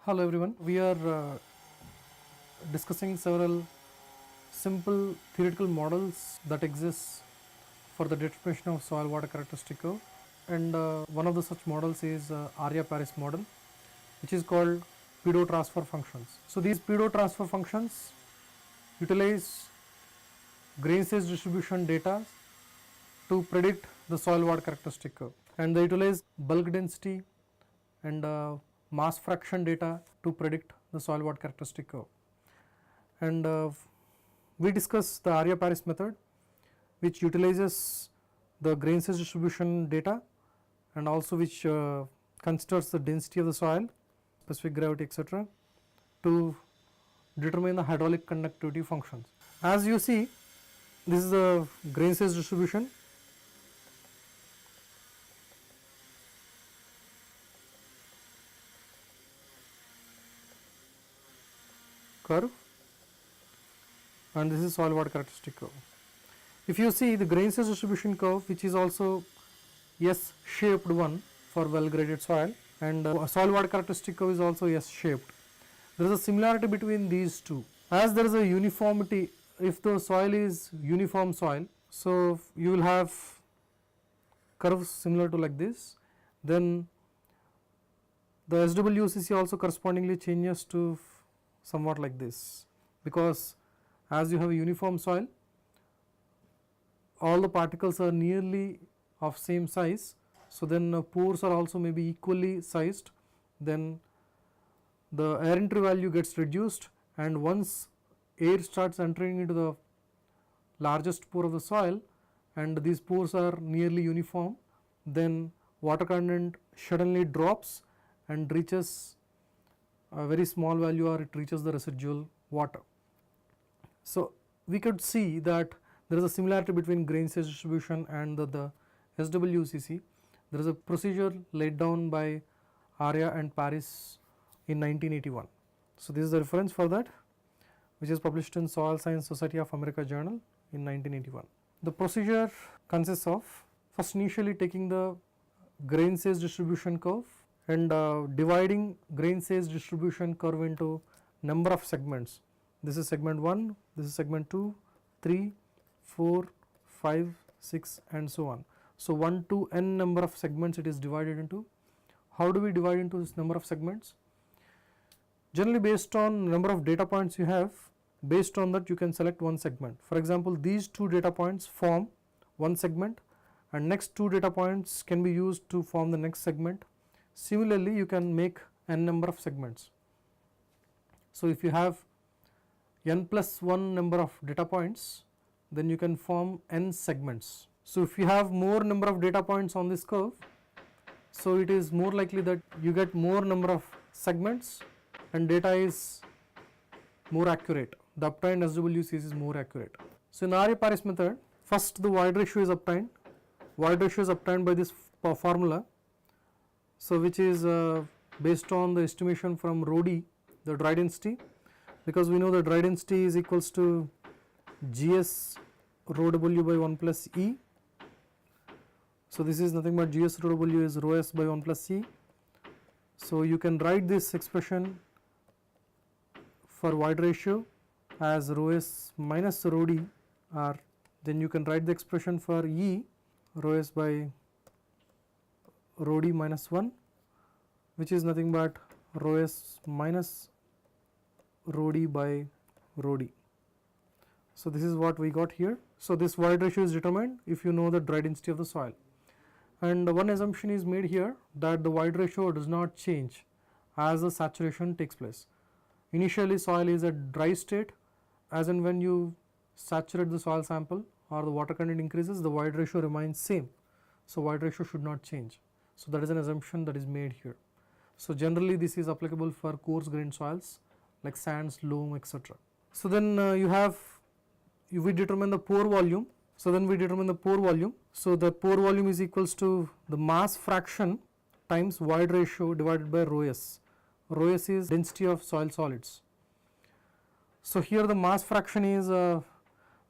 Hello everyone, we are discussing several simple theoretical models that exist for the determination of soil water characteristic curve, and one of the such models is Arya-Paris model, which is called pedo transfer functions. So these pedo transfer functions utilize grain size distribution data to predict the soil water characteristic curve, and they utilize bulk density and mass fraction data to predict the soil water characteristic curve. And we discuss the Arya-Paris method, which utilizes the grain size distribution data and also which considers the density of the soil, specific gravity, etc., to determine the hydraulic conductivity functions. As you see, this is the grain size distribution. Curve, and this is soil water characteristic curve. If you see the grain size distribution curve, which is also S shaped one for well graded soil, and soil water characteristic curve is also S shaped. There is a similarity between these two. As there is a uniformity, if the soil is uniform soil, so you will have curves similar to like this, then the SWCC also correspondingly changes to somewhat like this, because as you have a uniform soil, all the particles are nearly of same size, so then pores are also maybe equally sized, then the air entry value gets reduced, and once air starts entering into the largest pore of the soil and these pores are nearly uniform, then water content suddenly drops and reaches a very small value, or it reaches the residual water. So we could see that there is a similarity between grain size distribution and the SWCC. There is a procedure laid down by Arya and Paris in 1981. So this is the reference for that, which is published in Soil Science Society of America journal in 1981. The procedure consists of first initially taking the grain size distribution curve and dividing grain size distribution curve into number of segments. This is segment 1, this is segment 2, 3, 4, 5, 6 and so on. So 1 to n number of segments it is divided into. How do we divide into this number of segments? Generally based on number of data points you have, based on that you can select one segment. For example, these two data points form one segment, and next two data points can be used to form the next segment. Similarly, you can make n number of segments. So if you have n plus 1 number of data points, then you can form n segments. So if you have more number of data points on this curve, so it is more likely that you get more number of segments and data is more accurate. The obtained SWCC is more accurate. So in the Arya-Paris method, first the void ratio is obtained. Void ratio is obtained by this formula, so which is based on the estimation from rho d, the dry density, because we know the dry density is equals to GS rho W by 1 plus E. So this is nothing but GS rho W is rho S by 1 plus E. So you can write this expression for void ratio as rho S minus rho D, or then you can write the expression for E rho S by rho D minus 1, which is nothing but rho S minus rho D by rho D. So this is what we got here. So this void ratio is determined if you know the dry density of the soil, and one assumption is made here that the void ratio does not change as the saturation takes place. Initially soil is at dry state, as and when you saturate the soil sample or the water content increases, the void ratio remains same. So void ratio should not change. So that is an assumption that is made here. So generally this is applicable for coarse grained soils like sands, loam, etc. So then we determine the pore volume. So then we determine the pore volume. So the pore volume is equals to the mass fraction times void ratio divided by rho S. Rho S is density of soil solids. So here the mass fraction is the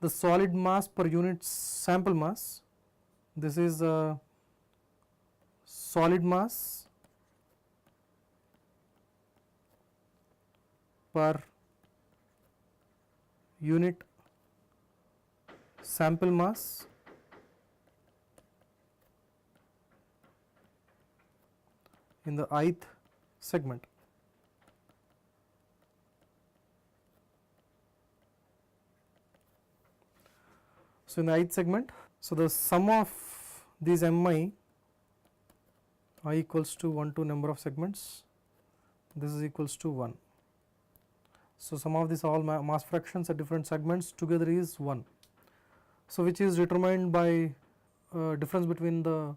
solid mass per unit sample mass. This is solid mass per unit sample mass in the ith segment. So, in the ith segment, so the sum of these mi I equals to 1 to number of segments, this is equals to 1. So, sum of these all mass fractions at different segments together is 1. So, which is determined by difference between the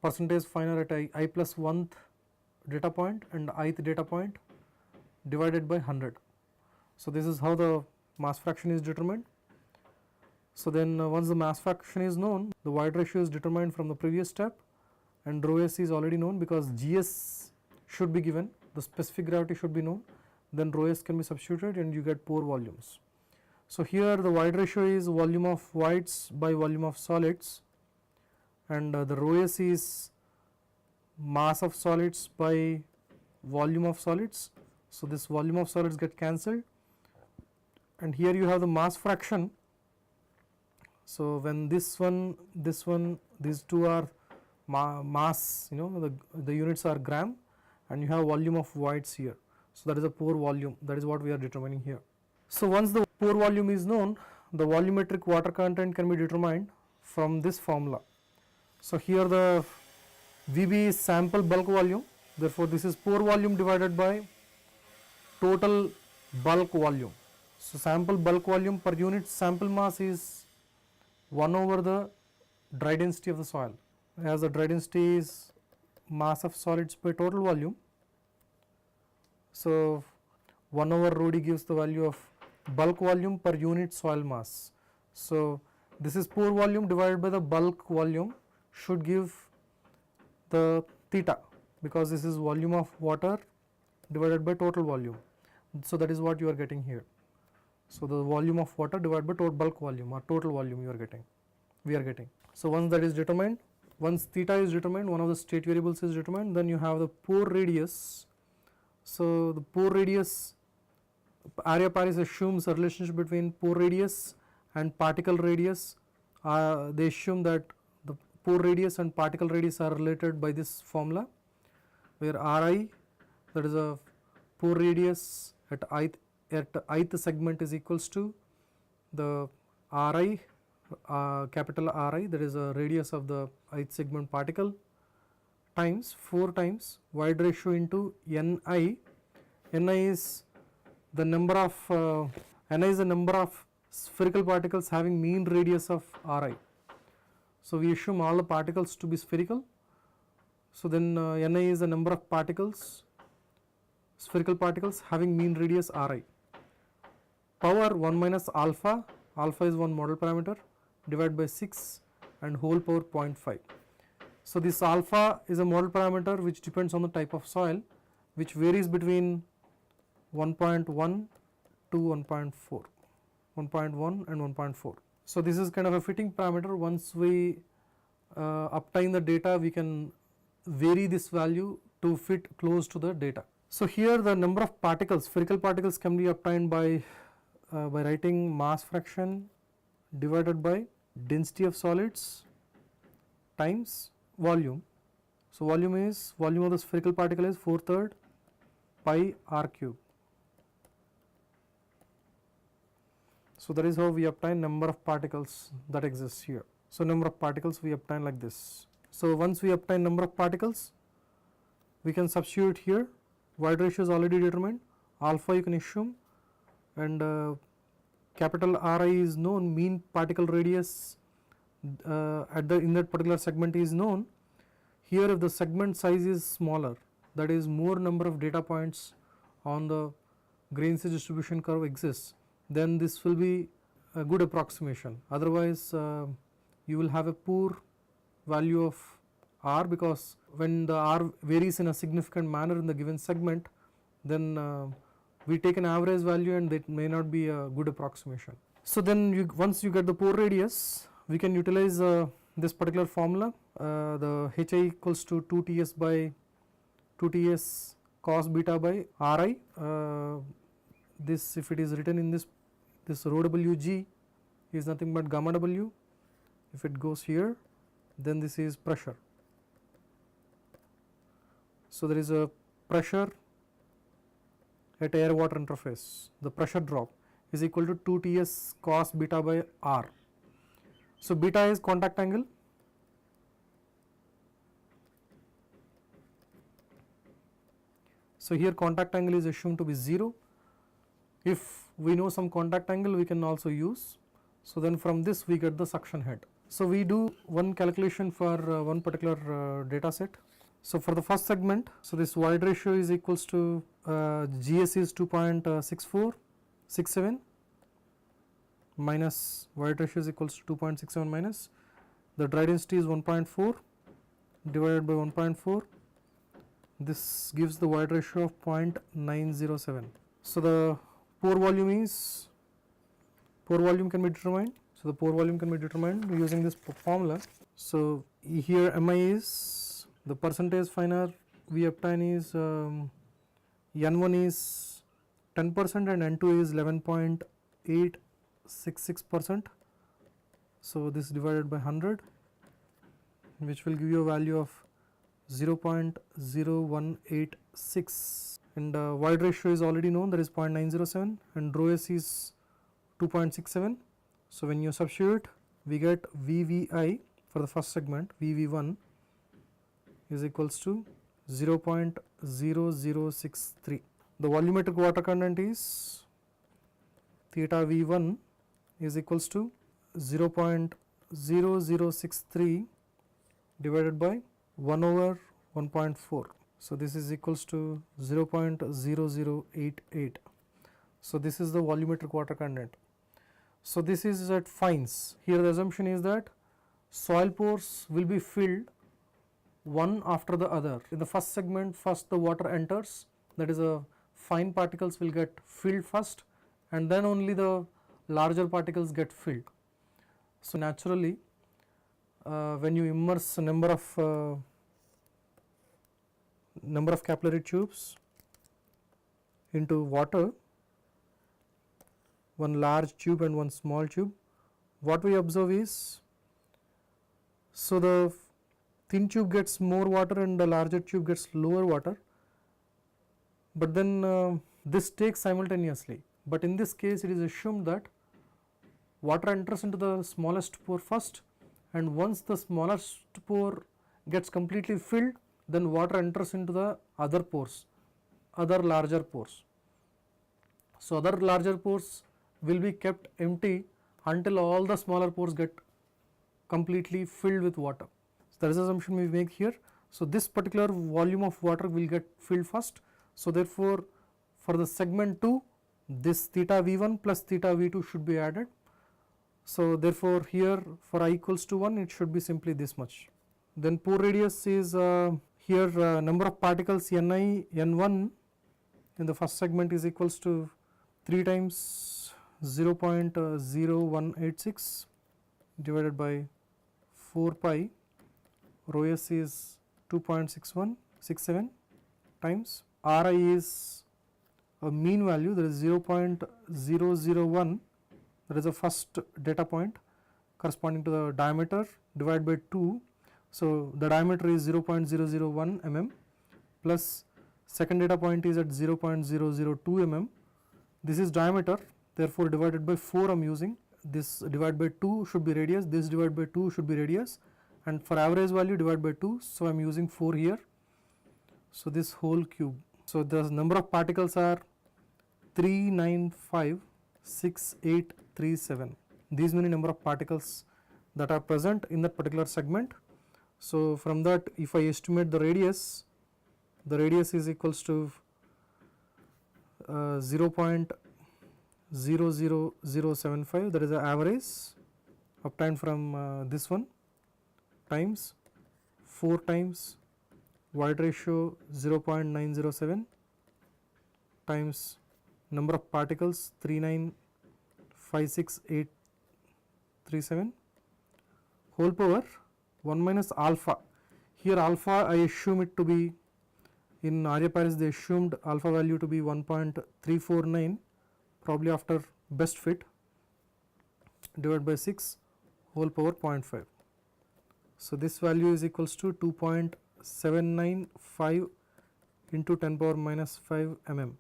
percentage finer at I plus 1th data point and ith data point divided by 100. So, this is how the mass fraction is determined. So, then once the mass fraction is known, the void ratio is determined from the previous step, and rho s is already known because GS should be given, the specific gravity should be known, then rho s can be substituted and you get pore volumes. So, here the void ratio is volume of voids by volume of solids, and the rho s is mass of solids by volume of solids. So, this volume of solids get cancelled, and here you have the mass fraction. So, when this one, these two are mass, the units are gram, and you have volume of voids here. So, that is a pore volume, that is what we are determining here. So, once the pore volume is known, the volumetric water content can be determined from this formula. So, here the VB is sample bulk volume, therefore, this is pore volume divided by total bulk volume. So, sample bulk volume per unit sample mass is 1 over the dry density of the soil, as the dry density is mass of solids by total volume. So, 1 over rho d gives the value of bulk volume per unit soil mass. So, this is pore volume divided by the bulk volume should give the theta, because this is volume of water divided by total volume. So, that is what you are getting here. So, the volume of water divided by total bulk volume or total volume you are getting, we are getting. So, once that is determined, once theta is determined, one of the state variables is determined, then you have the pore radius. So, the pore radius, Arya-Paris assumes a relationship between pore radius and particle radius. They assume that the pore radius and particle radius are related by this formula, where Ri, that is a pore radius at ith segment, is equals to the Ri, capital Ri, that is a radius of the ith segment particle, times 4 times void ratio into Ni. Ni is the number of spherical particles having mean radius of Ri. So, we assume all the particles to be spherical. So, then Ni is the number of particles, spherical particles having mean radius Ri. Power 1 minus alpha, alpha is one model parameter, divided by 6 and whole power 0.5. So, this alpha is a model parameter which depends on the type of soil, which varies between 1.1 to 1.4, 1.1 and 1.4. So, this is kind of a fitting parameter. Once we obtain the data, we can vary this value to fit close to the data. So, here the number of particles, spherical particles, can be obtained by writing mass fraction divided by density of solids times volume. So, volume of the spherical particle is 4/3 pi r cube. So, that is how we obtain number of particles that exists here. So, number of particles we obtain like this. So, once we obtain number of particles, we can substitute here, void ratio is already determined, alpha you can assume, and capital Ri is known, mean particle radius in that particular segment is known. Here if the segment size is smaller, that is more number of data points on the grain size distribution curve exists, then this will be a good approximation. Otherwise, you will have a poor value of R, because when the R varies in a significant manner in the given segment, then we take an average value and that may not be a good approximation. So, then once you get the pore radius, we can utilize this particular formula, the Hi equals to 2Ts by 2Ts cos beta by Ri. this, if it is written in this rho Wg is nothing but gamma W. If it goes here, then this is pressure. So there is a pressure at air water interface. The pressure drop is equal to 2 Ts cos beta by R. So beta is contact angle. So here contact angle is assumed to be 0. If we know some contact angle, we can also use. So then from this we get the suction head. So we do one calculation for one particular data set. So for the first segment, so this void ratio is equals to GS is 2.6467 minus void ratio is equals to 2.67 minus the dry density is 1.4 divided by 1.4. This gives the void ratio of 0.907. So the pore volume can be determined. So the pore volume can be determined using this formula. So here Mi is the percentage finer we obtain is N1 is 10% and N2 is 11.866%. So this divided by 100, which will give you a value of 0.0186, and void ratio is already known, that is 0.907, and rho s is 2.67. So when you substitute, we get VVI for the first segment, VV1 is equals to 0.0063. The volumetric water content is theta V1 is equals to 0.0063 divided by 1 over 1.4. So this is equals to 0.0088. So this is the volumetric water content. So this is at fines. Here the assumption is that soil pores will be filled one after the other. In the first segment, first the water enters, that is a fine particles will get filled first, and then only the larger particles get filled. So naturally, when you immerse a number of capillary tubes into water, one large tube and one small tube, what we observe is, so the thin tube gets more water and the larger tube gets lower water, but then this takes simultaneously. But in this case, it is assumed that water enters into the smallest pore first, and once the smallest pore gets completely filled, then water enters into the other pores, other larger pores. So other larger pores will be kept empty until all the smaller pores get completely filled with water. So that is the assumption we make here. So this particular volume of water will get filled first. So therefore, for the segment 2, this theta V1 plus theta V2 should be added. So therefore, here for I equals to 1, it should be simply this much. Then pore radius is here number of particles Ni N1 in the first segment is equals to 3 times 0.0186 divided by 4 pi, rho s is 2.67 times, Ri is a mean value, that is 0.001, that is the first data point corresponding to the diameter divided by 2. So the diameter is 0.001 mm plus second data point is at 0.002 mm. This is diameter, therefore divided by 4 I am using. This divided by 2 should be radius, this divided by 2 should be radius, and for average value divide by 2, so I am using 4 here. So this whole cube. So the number of particles are 3956837. These many number of particles that are present in that particular segment. So from that, if I estimate the radius is equals to 0.00075, that is the average obtained from this one, times 4 times void ratio 0.907 times number of particles 3956837 whole power 1 minus alpha. Here alpha I assume it to be, in Arya Paris they assumed alpha value to be 1.349, probably after best fit, divided by 6 whole power 0.5. So, this value is equals to 2.795 into 10 power minus 5 mm.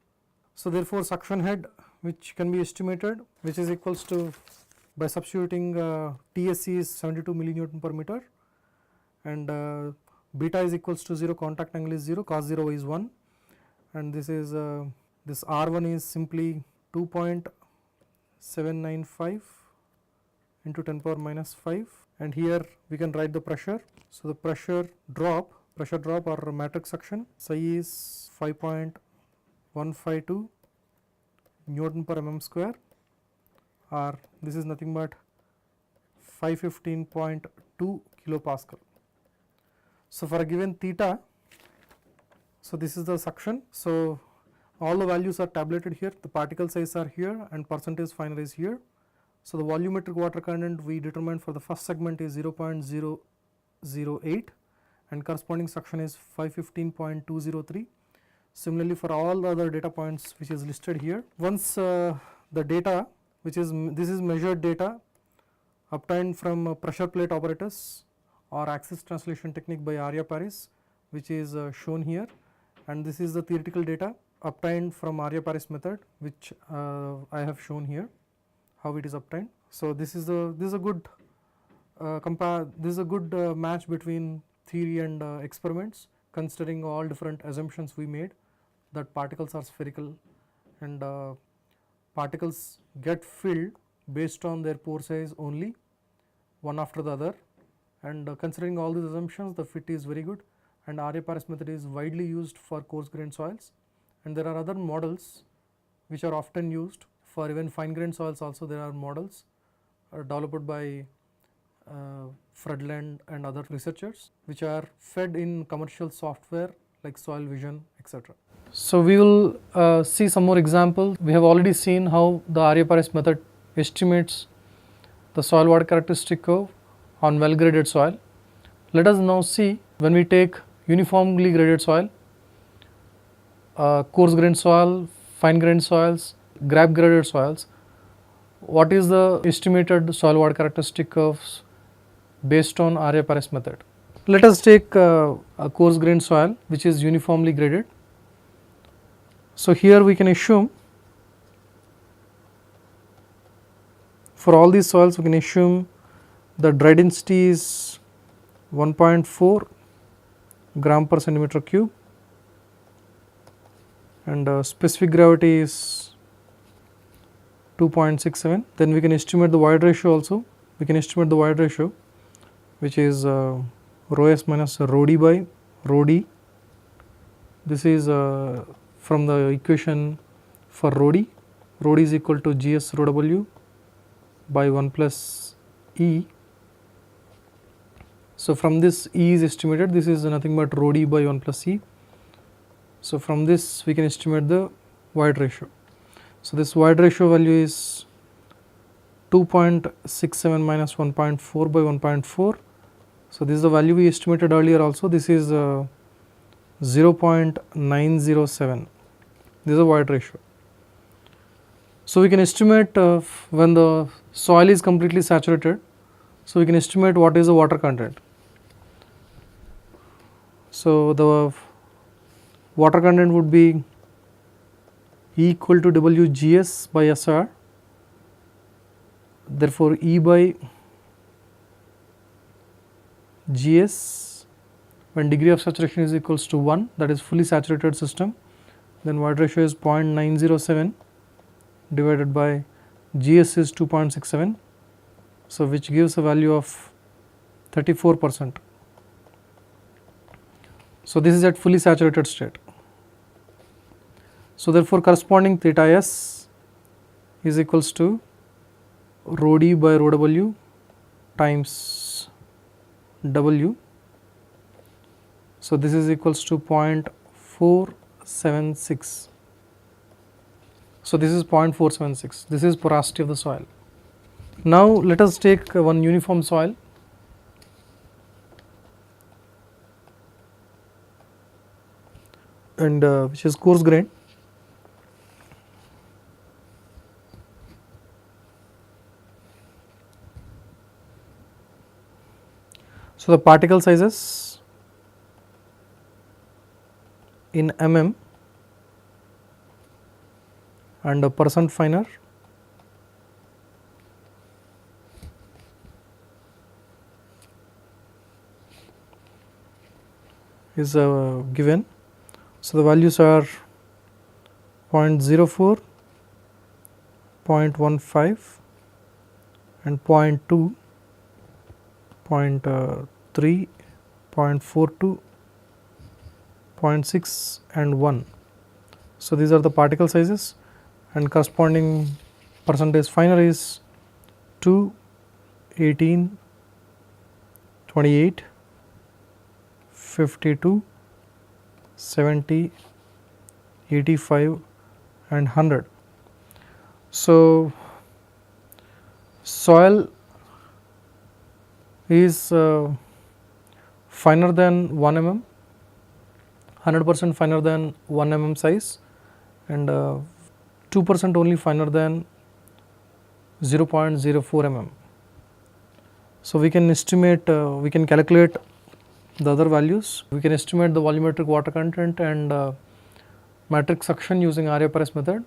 So, therefore, suction head which can be estimated, which is equals to, by substituting TSC is 72 millinewton per meter, and beta is equals to 0, contact angle is 0, cos 0 is 1, and this is this R1 is simply 2.795 into 10 power minus 5, and here we can write the pressure. So, the pressure drop or matrix suction psi is 5.152 Newton per mm square, or this is nothing but 515.2 kilopascal. So, for a given theta, so this is the suction. So, all the values are tabulated here, the particle size are here and percentage final is here. So, the volumetric water content we determined for the first segment is 0.008 and corresponding suction is 515.203. Similarly, for all the other data points which is listed here, once the data which is this is measured data obtained from pressure plate operators or axis translation technique by Arya Paris, which is shown here, and this is the theoretical data obtained from Arya Paris method, which I have shown here how it is obtained. So, this is a good match between theory and experiments, considering all different assumptions we made that particles are spherical and particles get filled based on their pore size only, one after the other, and considering all these assumptions, the fit is very good, and Arya Paris method is widely used for coarse grained soils, and there are other models which are often used for even fine grained soils. Also there are models developed by Fredland and other researchers, which are fed in commercial software like Soil Vision, etc. So, we will see some more examples. We have already seen how the Arya Paris method estimates the soil water characteristic curve on well graded soil. Let us now see when we take uniformly graded soil, coarse grained soil, fine grained soils, grab graded soils, what is the estimated soil water characteristic curves based on Arya Paris method. Let us take a coarse grained soil which is uniformly graded. So, here we can assume for all these soils we can assume the dry density is 1.4 gram per centimeter cube and specific gravity is 2.67. Then we can estimate the void ratio also. We can estimate the void ratio, which is rho s minus rho d by rho d. This is from the equation for rho d. Rho d is equal to gs rho w by 1 plus E. So, from this E is estimated, this is nothing but rho d by 1 plus E. So, from this we can estimate the void ratio. So, this void ratio value is 2.67 minus 1.4 by 1.4. So, this is the value we estimated earlier also. This is 0.907. This is a void ratio. So, we can estimate when the soil is completely saturated. So, we can estimate what is the water content. So, the water content would be E equal to WGS by SR. Therefore, E by GS when degree of saturation is equals to 1, that is fully saturated system, then void ratio is 0.907 divided by GS is 2.67. So, which gives a value of 34%. So, this is at fully saturated state. So, therefore, corresponding theta s is equals to rho d by rho w times w. So, this is equals to 0.476. So, this is 0.476, this is porosity of the soil. Now, let us take one uniform soil. And which is coarse grain. So, the particle sizes in mm and a percent finer is given. So, the values are 0.04, 0.15 and 0.2, 0.3, 0.42, 0.6 and 1. So, these are the particle sizes, and corresponding percentage finer is 2, 18, 28, 52, 70, 85 and 100. So, soil is finer than 1 mm, 100% finer than 1 mm size, and 2% only finer than 0.04 mm. So, we can estimate, we can calculate the other values. We can estimate the volumetric water content and matrix suction using RAPRS method.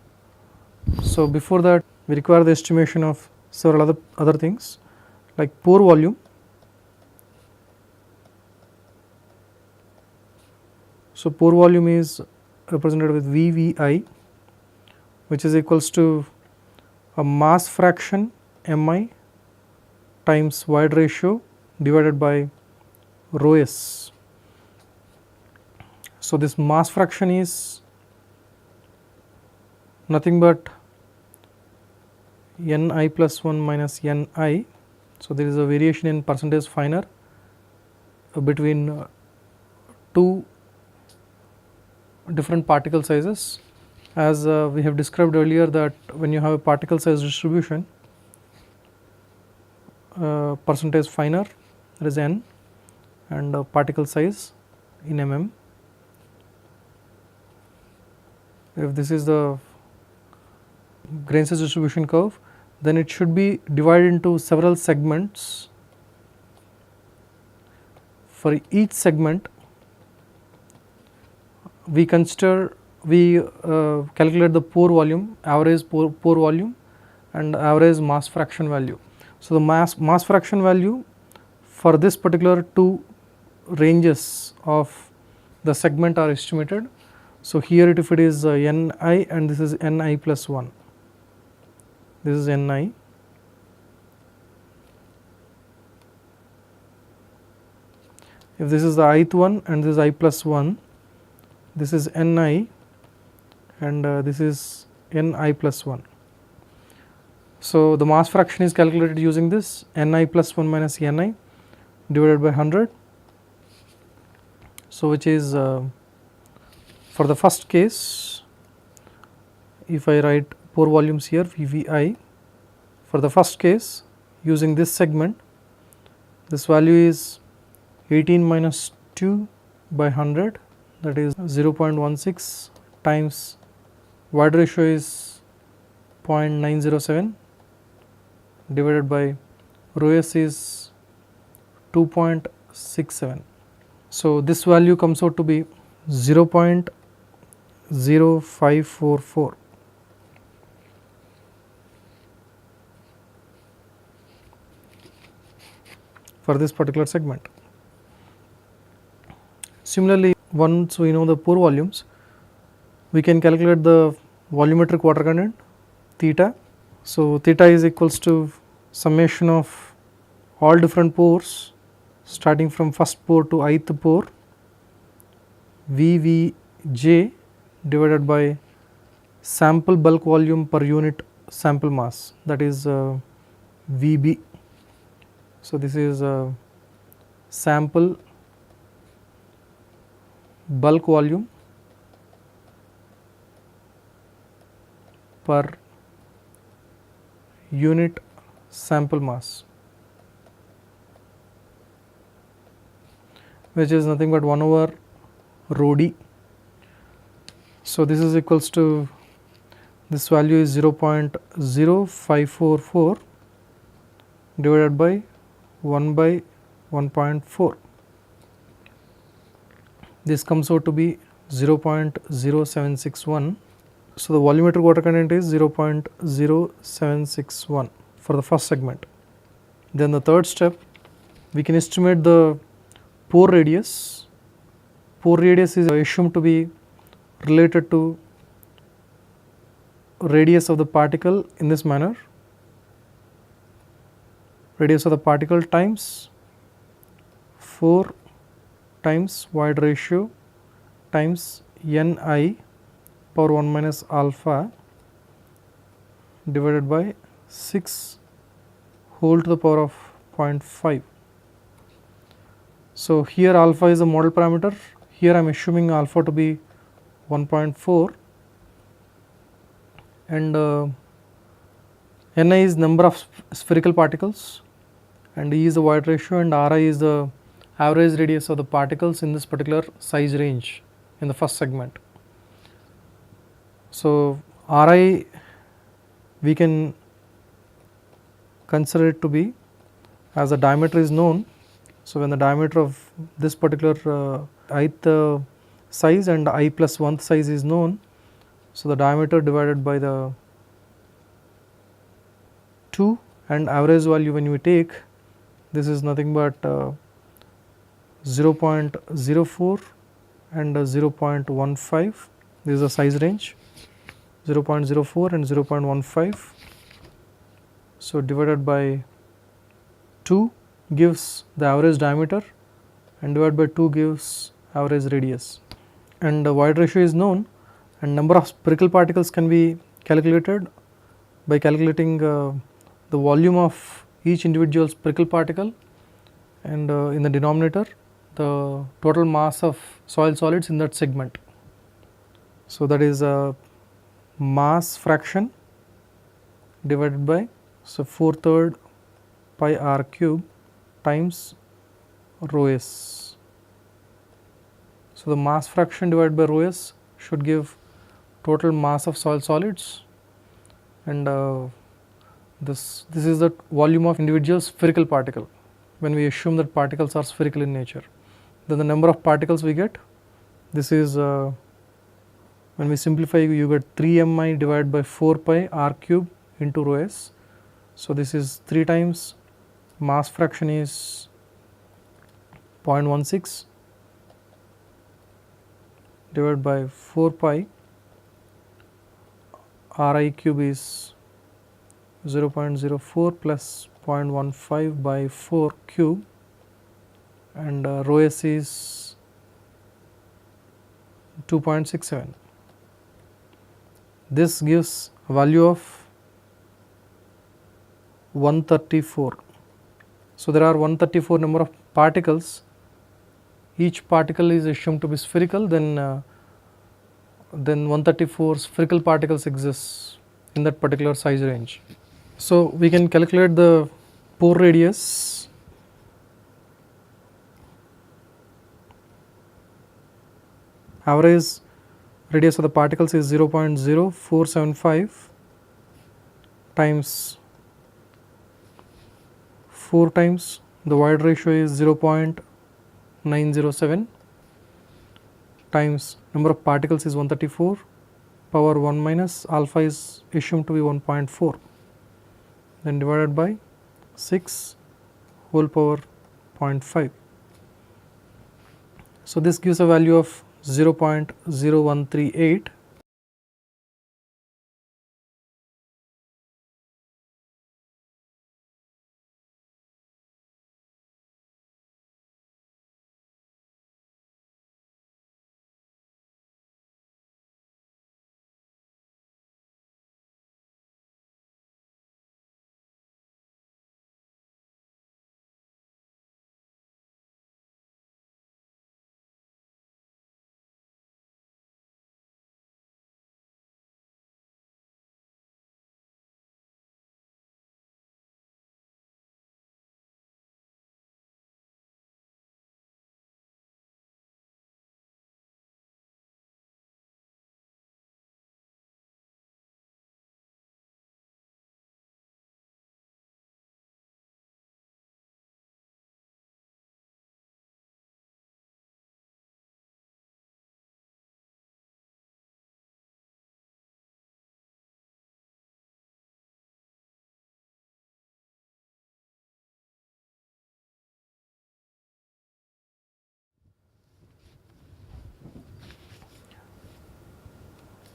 So, before that we require the estimation of several other things like pore volume. So, pore volume is represented with VVI, which is equals to a mass fraction Mi times void ratio divided by rho s. So, this mass fraction is nothing but Ni plus 1 minus Ni. So, there is a variation in percentage finer between two different particle sizes, as we have described earlier that when you have a particle size distribution, percentage finer, that is n, and particle size in mm. If this is the grain size distribution curve, then it should be divided into several segments. For each segment, we consider, we calculate the pore volume, average pore volume and average mass fraction value. So, the mass fraction value for this particular two ranges of the segment are estimated. So, here if it is Ni and this is Ni plus 1, this is Ni. If this is the ith one and this is I plus 1, this is Ni and this is Ni plus 1. So, the mass fraction is calculated using this Ni plus 1 minus Ni divided by 100. So, which is for the first case, if I write pore volumes here VVI, for the first case using this segment, this value is 18 minus 2 by 100, that is 0.16 times void ratio is 0.907 divided by rho s is 2.67. So, this value comes out to be 0.0544. for this particular segment. Similarly, once we know the pore volumes, we can calculate the volumetric water content theta. So, theta is equals to summation of all different pores starting from first pore to ith pore VVJ divided by sample bulk volume per unit sample mass, that is VB. So, this is sample bulk volume per unit sample mass, which is nothing but 1 over rho d. So, this is equals to, this value is 0.0544 divided by 1 by 1.4. This comes out to be 0.0761. So, the volumetric water content is 0.0761 for the first segment. Then the third step, we can estimate the pore radius. Pore radius is assumed to be related to radius of the particle in this manner. Radius of the particle times 4 times void ratio times Ni power 1 minus alpha divided by 6 whole to the power of 0.5. So, here alpha is a model parameter, here I am assuming alpha to be 1.4, and Ni is number of spherical particles, and E is the void ratio, and Ri is the average radius of the particles in this particular size range in the first segment. So, Ri we can consider it to be, as the diameter is known. So, when the diameter of this particular ith size and I plus 1th size is known, so the diameter divided by the 2 and average value when we take, this is nothing but 0.04 and 0.15. This is the size range, 0.04 and 0.15. So, divided by 2 gives the average diameter, and divided by 2 gives average radius, and the void ratio is known, and number of spherical particles can be calculated by calculating the volume of each individual spherical particle, and in the denominator the total mass of soil solids in that segment. So, that is mass fraction divided by 4/3 pi r cube times rho s. So, the mass fraction divided by rho s should give total mass of soil solids, and this is the volume of individual spherical particle when we assume that particles are spherical in nature. Then the number of particles we get, this is when we simplify, you get 3 mi divided by 4 pi r cube into rho s. So, this is 3 times mass fraction is 0.16 divided by 4 pi, Ri cube is 0.04 plus 0.15 by 4 cube, and rho s is 2.67. This gives a value of 134. So, there are 134 number of particles, each particle is assumed to be spherical, then 134 spherical particles exist in that particular size range. So, we can calculate the pore radius. Average radius of the particles is 0.0475 times 4 times the void ratio is 0.907 times number of particles is 134, power 1 minus alpha is assumed to be 1.4, then divided by 6 whole power 0.5. So, this gives a value of 0.0138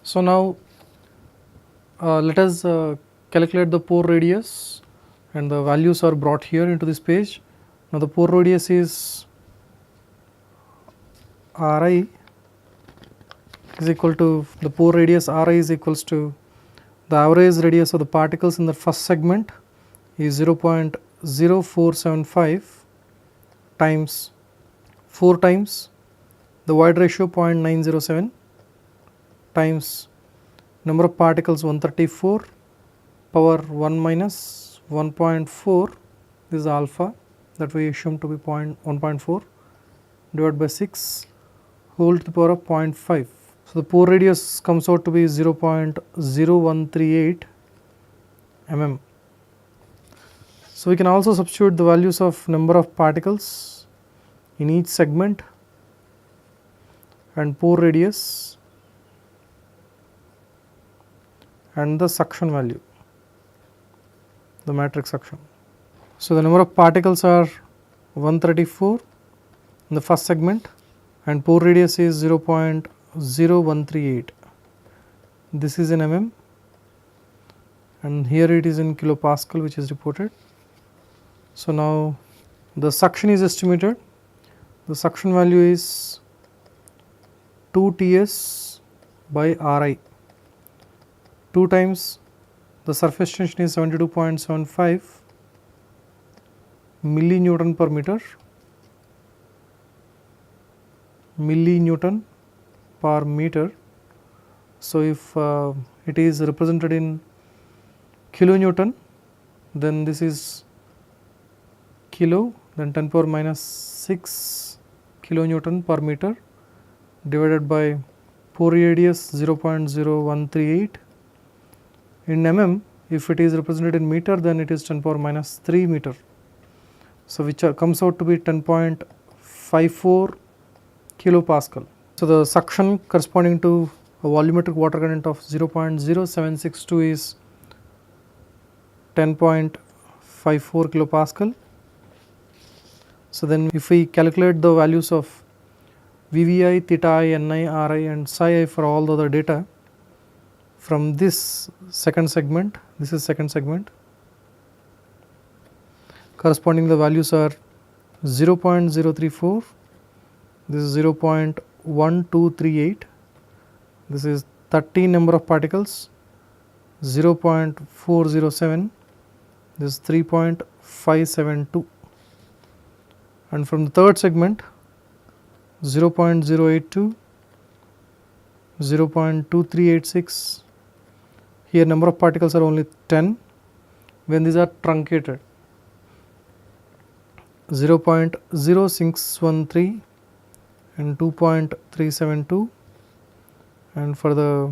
So, now let us calculate the pore radius, and the values are brought here into this page. Now, the pore radius is Ri is equal to, the pore radius Ri is equals to the average radius of the particles in the first segment is 0.0475 times 4 times the void ratio 0.907 times number of particles 134 power 1 minus 1.4, this is alpha that we assume to be 1.4 divided by 6 whole to the power of 0.5. So, the pore radius comes out to be 0.0138 mm. So, we can also substitute the values of number of particles in each segment and pore radius and the suction value, the matrix suction. So, the number of particles are 134 in the first segment and pore radius is 0.0138. This is in mm and here it is in kilopascal which is reported. So, now the suction is estimated. The suction value is 2 Ts by Ri, 2 times the surface tension is 72.75 millinewton per meter, millinewton per meter. So, if it is represented in kilonewton, then this is kilo, then 10 power minus 6 kilonewton per meter divided by pore radius 0.0138 in mm. If it is represented in meter, then it is 10 power minus 3 meter. So, which comes out to be 10.54 kilopascal. So, the suction corresponding to a volumetric water content of 0.0762 is 10.54 kilopascal. So, then if we calculate the values of VVI, theta I, Ni, Ri and psi I for all the other data from this second segment, this is second segment, corresponding the values are 0.034, this is 0.1238, this is 13 number of particles, 0.407, this is 3.572, and from the third segment 0.082, 0.2386, here number of particles are only 10 when these are truncated, 0.0613 and 2.372, and for the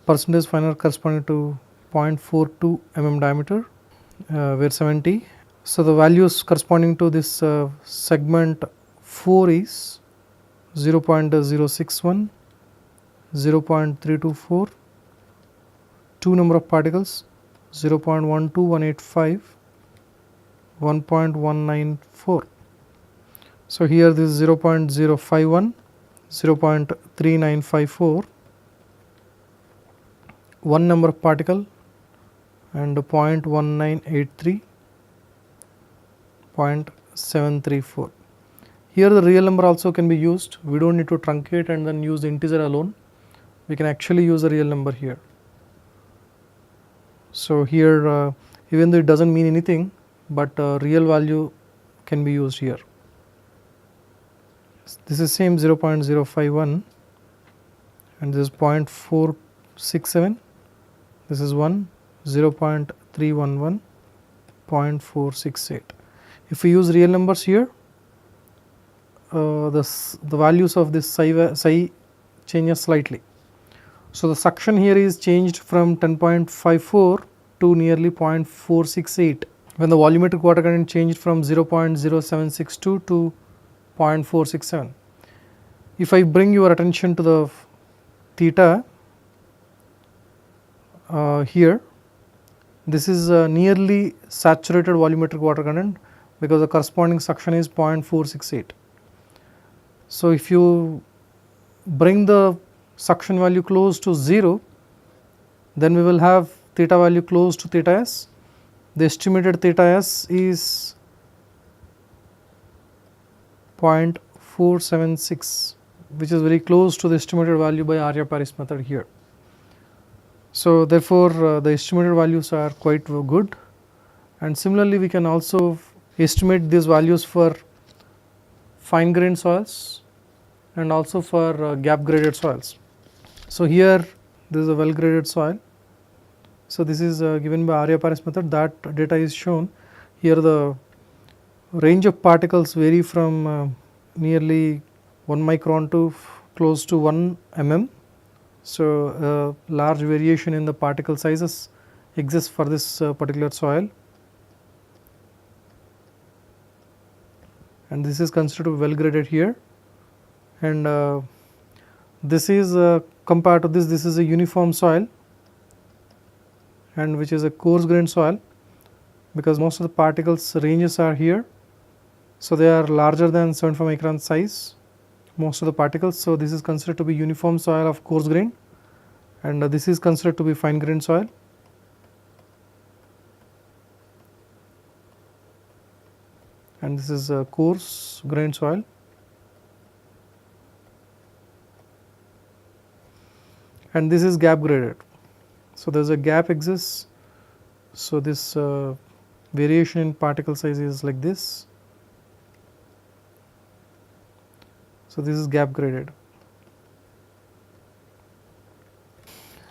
percentage finer corresponding to 0.42 mm diameter, where 70. So, the values corresponding to this segment 4 is 0.061, 0.324, 2 number of particles 0.12185, 1.194. So, here this is 0.051, 0.3954, 1 number of particle and 0.1983, 0.734. Here the real number also can be used. We do not need to truncate and then use the integer alone. We can actually use the real number here. So, here even though it does not mean anything, but real value can be used here. This is same 0.051 and this is 0.467, this is 1, 0.311, 0.468. If we use real numbers here, the values of this psi changes slightly. So, the suction here is changed from 10.54 to nearly 0.468 when the volumetric water content changed from 0.0762 to 0.467. If I bring your attention to the theta here, this is nearly saturated volumetric water content because the corresponding suction is 0.468. So, if you bring the suction value close to 0, then we will have theta value close to theta s. The estimated theta s is 0.476, which is very close to the estimated value by Arya-Paris method here. So, therefore, the estimated values are quite good, and similarly we can also estimate these values for fine grained soils and also for gap graded soils. So, here this is a well graded soil. So, this is given by Arya-Paris method, that data is shown here. The range of particles vary from nearly 1 micron to close to 1 mm. So, large variation in the particle sizes exists for this particular soil, and this is considered to be well graded here. And this is compared to this is a uniform soil, and which is a coarse grained soil, because most of the particles ranges are here. So, they are larger than 75 micron size, most of the particles. So, this is considered to be uniform soil of coarse grain, and this is considered to be fine grained soil. And this is a coarse grained soil. And this is gap graded. So, there is a gap exists. So, this variation in particle size is like this. So, this is gap graded.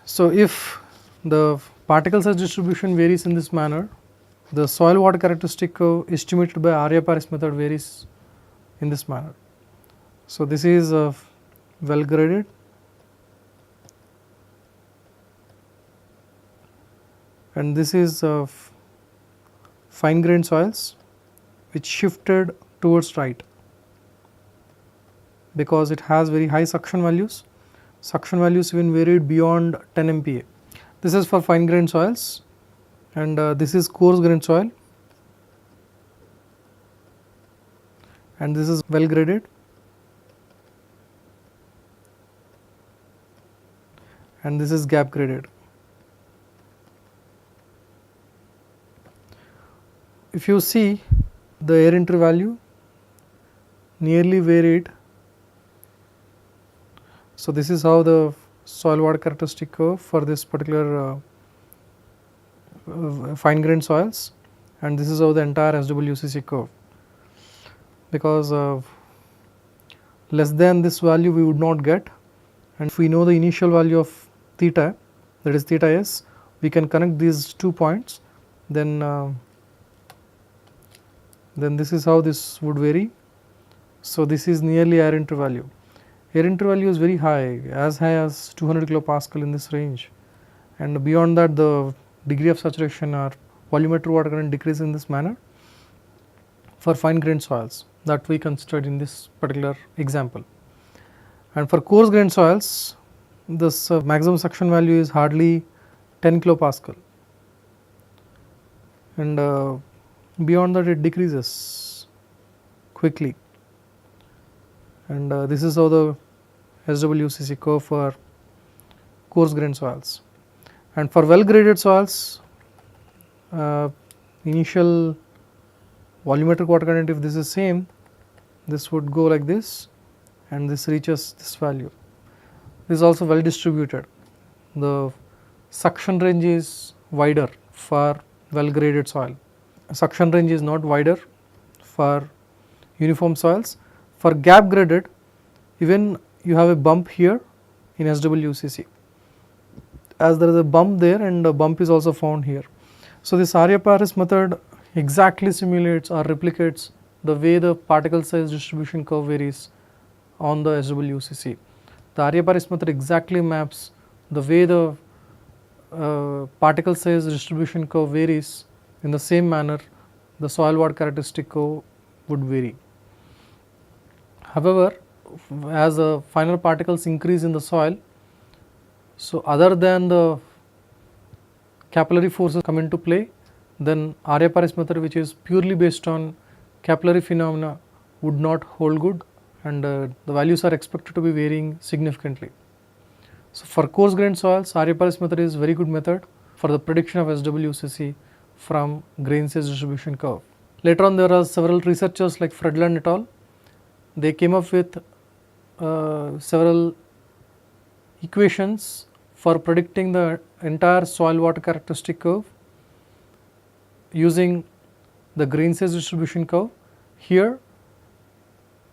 So, if the particle size distribution varies in this manner, the soil water characteristic curve estimated by Arya-Paris method varies in this manner. So, this is well graded, and this is fine grained soils which shifted towards right, because it has very high suction values. Suction values even varied beyond 10 MPa. This is for fine grained soils, and this is coarse grained soil, and this is well graded, and this is gap graded. If you see, the air entry value nearly varied. So, this is how the soil water characteristic curve for this particular fine grained soils, and this is how the entire SWCC curve, because less than this value we would not get, and if we know the initial value of theta, that is theta s, we can connect these 2 points, then this is how this would vary. So, this is nearly air entry value. Air entry value is very high as 200 kilopascal in this range, and beyond that the degree of saturation or volumetric water current decrease in this manner for fine grained soils that we considered in this particular example. And for coarse grained soils, this maximum suction value is hardly 10 kilopascal, and beyond that it decreases quickly, and this is how the SWCC curve for coarse grained soils. And for well graded soils, initial volumetric water current, if this is same, this would go like this, and this reaches this value. This is also well distributed. The suction range is wider for well graded soil. Suction range is not wider for uniform soils. For gap graded, even you have a bump here in SWCC, as there is a bump there, and a bump is also found here. So, this Arya-Paris method exactly simulates or replicates the way the particle size distribution curve varies on the SWCC. The Arya-Paris method exactly maps the way the particle size distribution curve varies. In the same manner, the soil water characteristic curve would vary. However, as the finer particles increase in the soil, so other than the capillary forces come into play, then Arya-Paris method, which is purely based on capillary phenomena, would not hold good, and the values are expected to be varying significantly. So, for coarse grained soils, Arya-Pallis method is very good method for the prediction of SWCC from grain size distribution curve. Later on, there are several researchers like Fredland et al. They came up with several equations for predicting the entire soil water characteristic curve using the grain size distribution curve. Here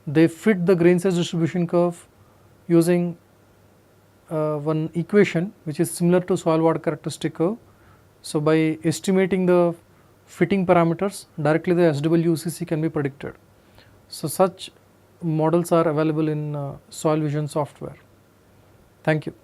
they fit the grain size distribution curve using one equation which is similar to soil water characteristic curve. So, by estimating the fitting parameters, directly the SWCC can be predicted. So, such models are available in Soil Vision software. Thank you.